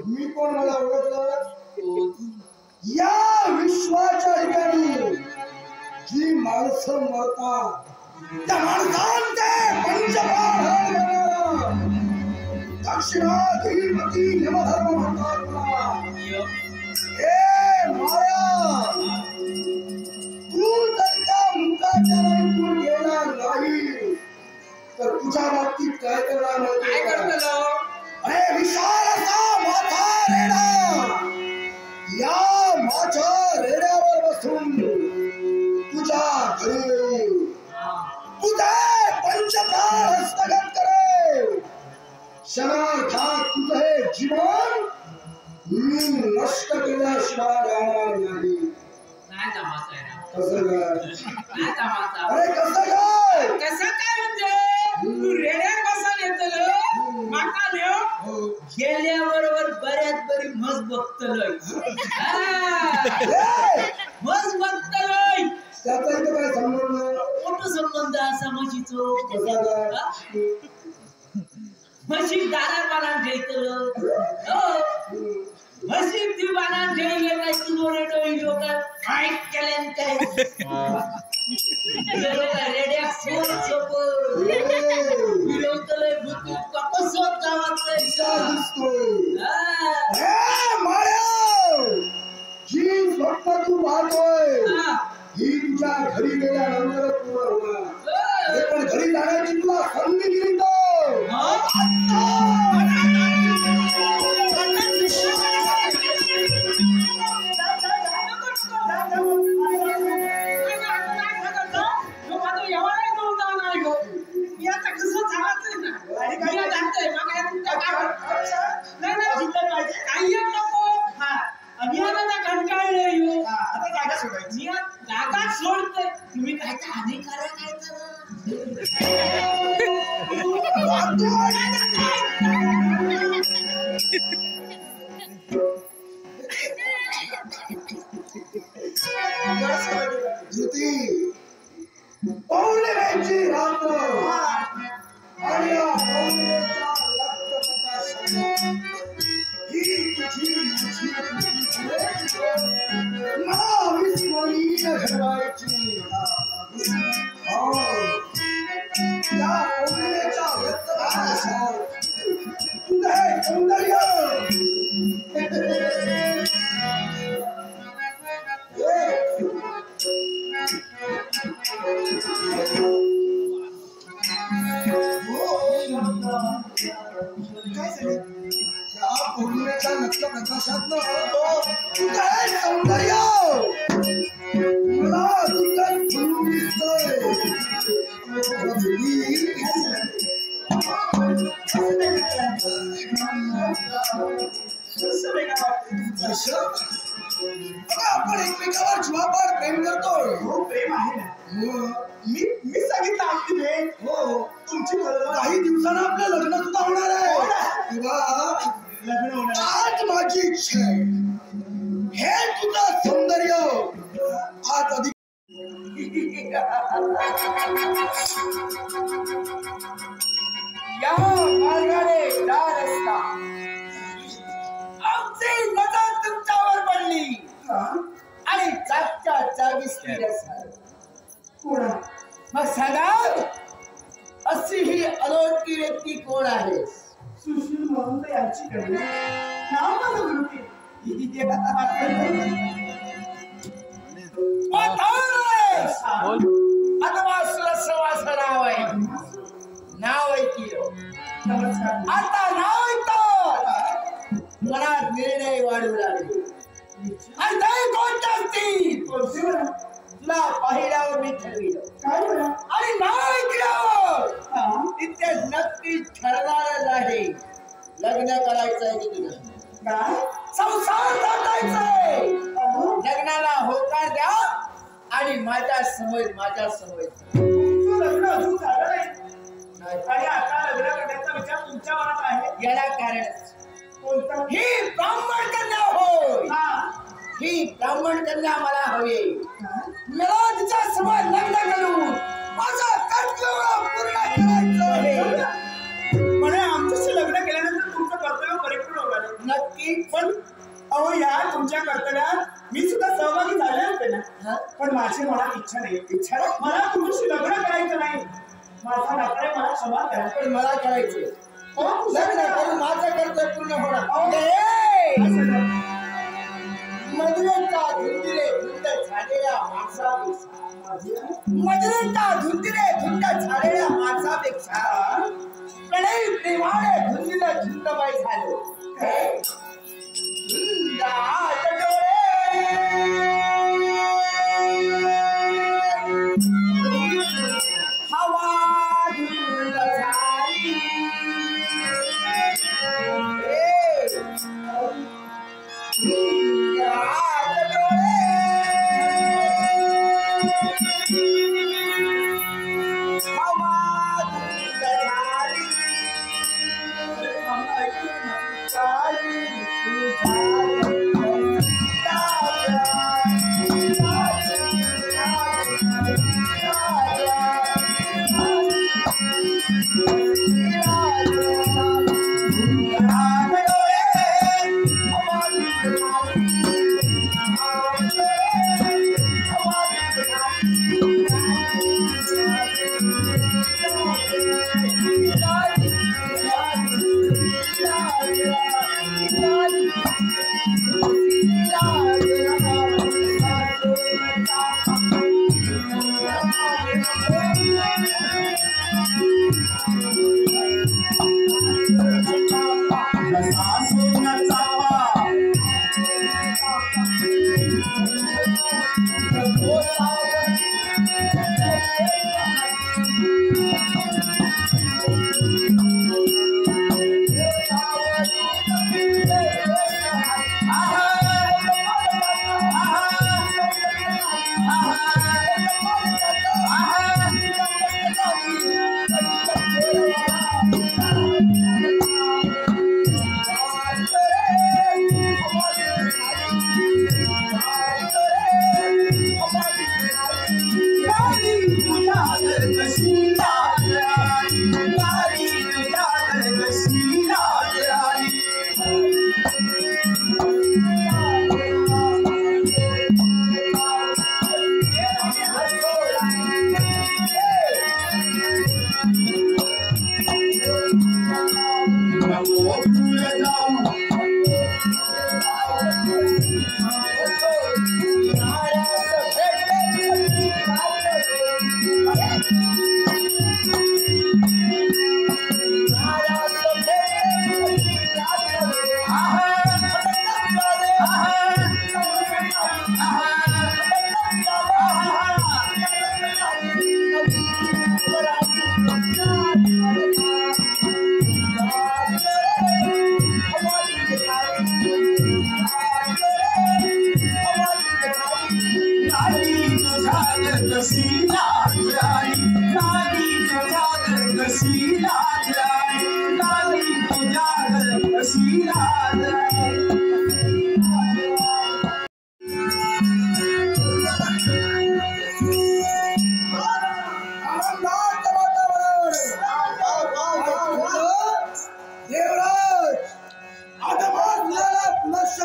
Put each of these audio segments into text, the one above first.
मी कोण मला ओळखलं या विश्वाच्या ठिकाणी जी माणसं मरतात त्या माणसांचे पंचप्राण दक्षिणाधीपती यमधर्म म्हणतात हे माया तू जर त्या मुखाच्या ऐकून घेणार नाही तर तुझ्या बाबतीत काय करणार काय करतलो अरे विशाल असा मोठा रेडा या माझ्या रेड्यावर बसून तुझ्या घरी तुझे पंचप्राण हस्तगत करे क्षणार्धात तुझं हे जीवन मी नष्ट केल्याशिवाय राहणार नाही कसं काय अरे कसं काय म्हणजे तू रेड्यावर बसायला येतलो माका नेव गेल्याबरोबर बऱ्याच बरी मज बघतलोय मज बघतलोय त्याचा इथं काय संबंध मोठा संबंध असा म्हशीचो कसा म्हशी दारात बांधून ठेवतलो म्हशी ती बांधून ठेवले काय तू रेडो लोक फाईट केल्यान काय रेड्या सोप पौर्णिमेची रात्र आणि या पौर्णिमेच्या ही तुझी मला विस्मरणीय घडवायची या पौर्णिमेच्या व्यक्तभावानुसार तुझं हे सौंदर्य पौर्णिमेच्या नक्की प्रकाशात सौंदर्य मला तुझं फुलून दिसतंय आपण एकमेकावर जीवापाड प्रेम करतोय. हो प्रेम आहे ना. मी सांगितलं आपली भेट. हो तुमची काही दिवसांना आपलं लग्न सुद्धा होणार आहे. लग्न होणार आज माझी इच्छा आहे हे तुझं सौंदर्य आज अधिक या मार्गाने दार असता आमची नजर तुमच्यावर पडली आणि जागच्या जागी स्थिर असणार. मग सांगा अशी ही अनोळखी व्यक्ती कोण आहे? सुशील म्हणून याची कडे नाव माझं गुरुजी अथवा सुरसवास नाव आहे. नाव ऐकियो आता नाव ऐकतो मनात निर्णय वाढू लागले. आणि काही कोणत्या असतील तुला पाहिल्यावर मी ठरविलं आणि नाव ऐकल्यावर तिथे नक्की ठरणारच आहे लग्न करायचंय की तुला संसार टाकायचंय. लग्नाला होकार द्या आणि माझ्या समोर लग्न अजून झालं नाही आणि आता लग्न करण्याचा विचार तुमच्या मनात आहे. याला कारण ही ब्राह्मण कन्या होय. ही ब्राह्मण कन्या मला हवी. मला तिच्या समोर लग्न करून माझं कर्तव्य पूर्ण करायचं आहे. म्हणे आमच्याशी लग्न केल्यानंतर तुमचं कर्तव्य परिपूर्ण होणार. नक्की. पण अहो या तुमच्या कर्तव्यात मी सुद्धा सहभागी झाले असते ना. पण माझी मनात इच्छा नाही. मला तुमच्याशी लग्न करायचं नाही. माझा नाता मला क्षमा करा. पण मला करायचंय. लग्न करून माझं कर्तव्य पूर्ण होणार. मधुरेचा धुंदीले धुंद झालेल्या माणसापेक्षा प्रणय प्रेमाने धुंदीला धुंदबाई झाले. हवा धुंद झाली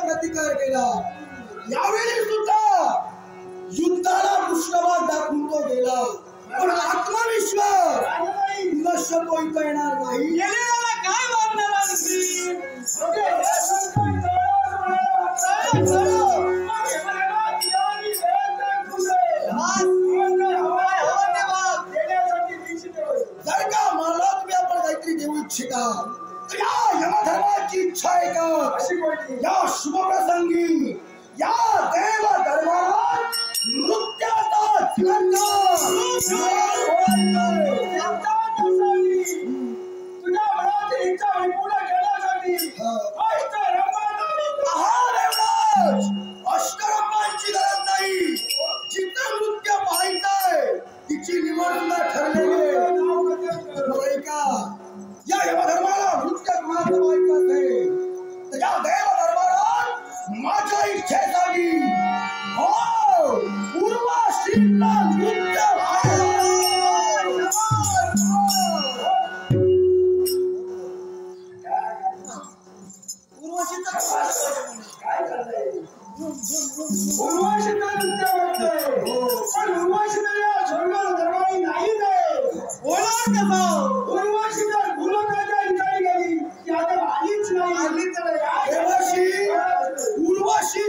प्रतिकार केला। यावेळी सुद्धा युद्धाला पृष्ठभाग दाखवून तो गेला, पण आत्मविश्वास नष्ट होता येणार नाही। काय वागणार जर का मला तुम्ही आपण काहीतरी देऊ इच्छिता तर या यमधर्माची इच्छा आहे का या शुभप्रसंगी या देव दरबारात नृत्याचा तुझ्या मनातील इच्छा पूर्ण करण्यासाठी अष्टरंगाची गरज नाही। जिथं नृत्य पाहायचंय तिची निवड सुद्धा ठरलेली आहे का? या यमधर्माला नृत्य कुणाचं पाहायचं असेल तर या देव दरबारात माझ्या इच्छेसाठी हो उर्वशीला नृत्य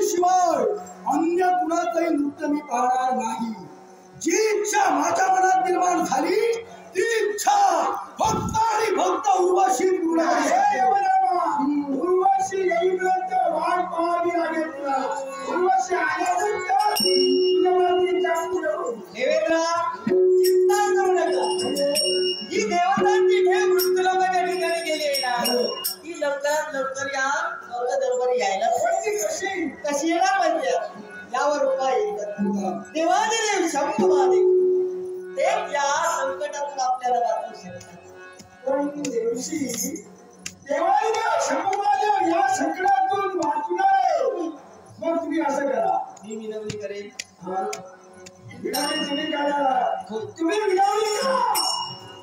शिवाय अन्य कुणाचंही नृत्य मी पाहणार नाही। जी इच्छा माझ्या मनात निर्माण झाली ती इच्छा फक्त आणि फक्त उर्वशी पूर्ण उर्वशी येईपर्यंत वाट पाहावी लागेल तुला। उर्वशी आल्यानंतर देवेंद्र चिंता करू नका। ही देवतांची भेट मृत्यूलोकाच्या ठिकाणी गेली आहे ना, ती लवकरात लवकर या दरबारी यायला कशी येणार म्हणजे यावर उपाय देवादेव शंभुवादेव ते या संकटातून आपल्याला वाचवू शकतात। पण देवशी देवादेव शंभुवादेव या संकटातून वाचणार मग तुम्ही असं करा, मी विनवणी करेन तुम्ही काढा तुम्ही विनवणी करा,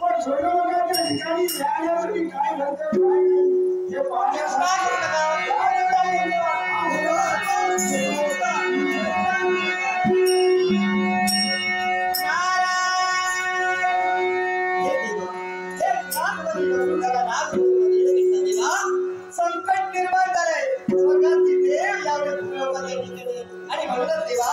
पण स्वर्गलोकाच्या ठिकाणी जाण्यासाठी काय घडतं काय नाही हे पाहण्यासाठी संकट निर्माण झाले स्वर्गातील देव यावेळी लोकांच्या ठिकाणी आणि म्हणून देवा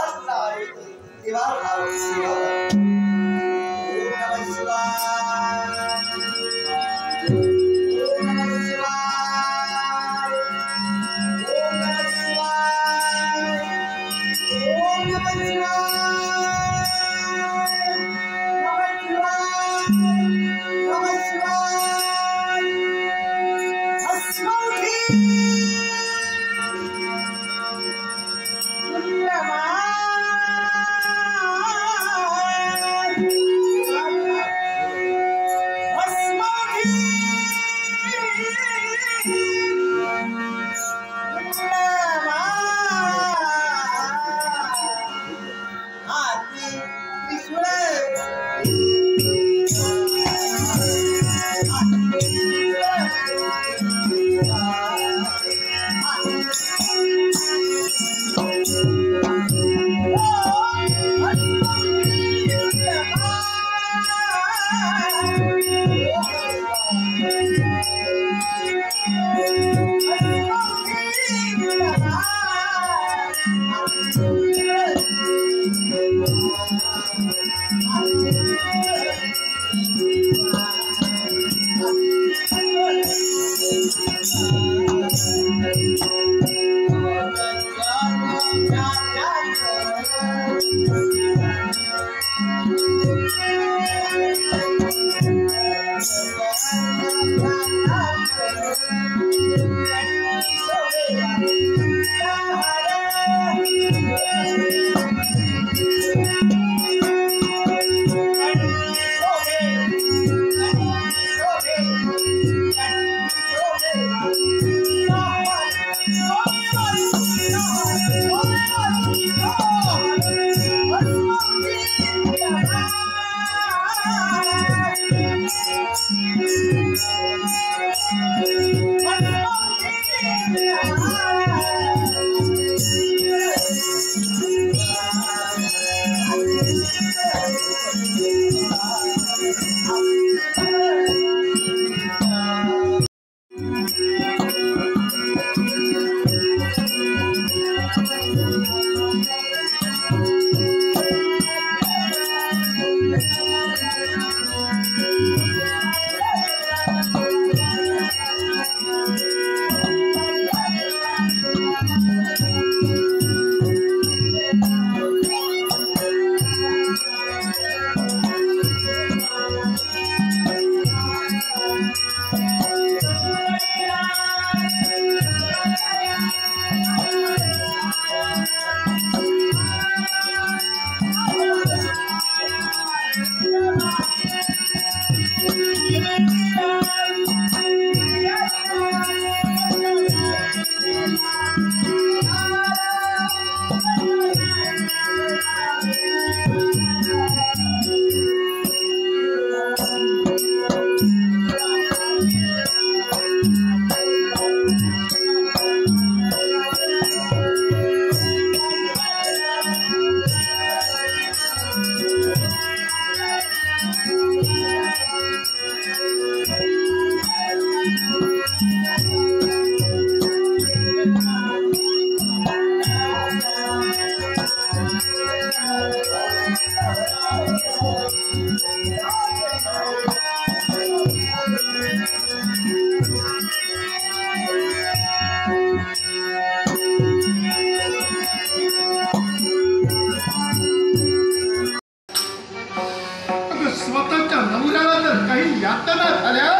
स्वतःच्या नवऱ्याला जर काही यातना झाल्या,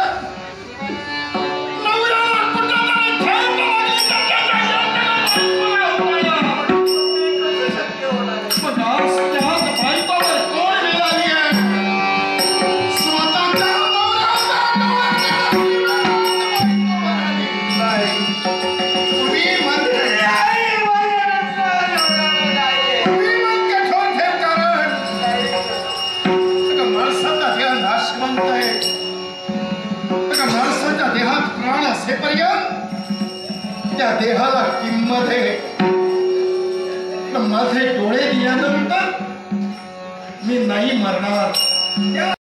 त्या देहाला किंमत आहे. माझे डोळे दिल्यानंतर मी नाही मरणार.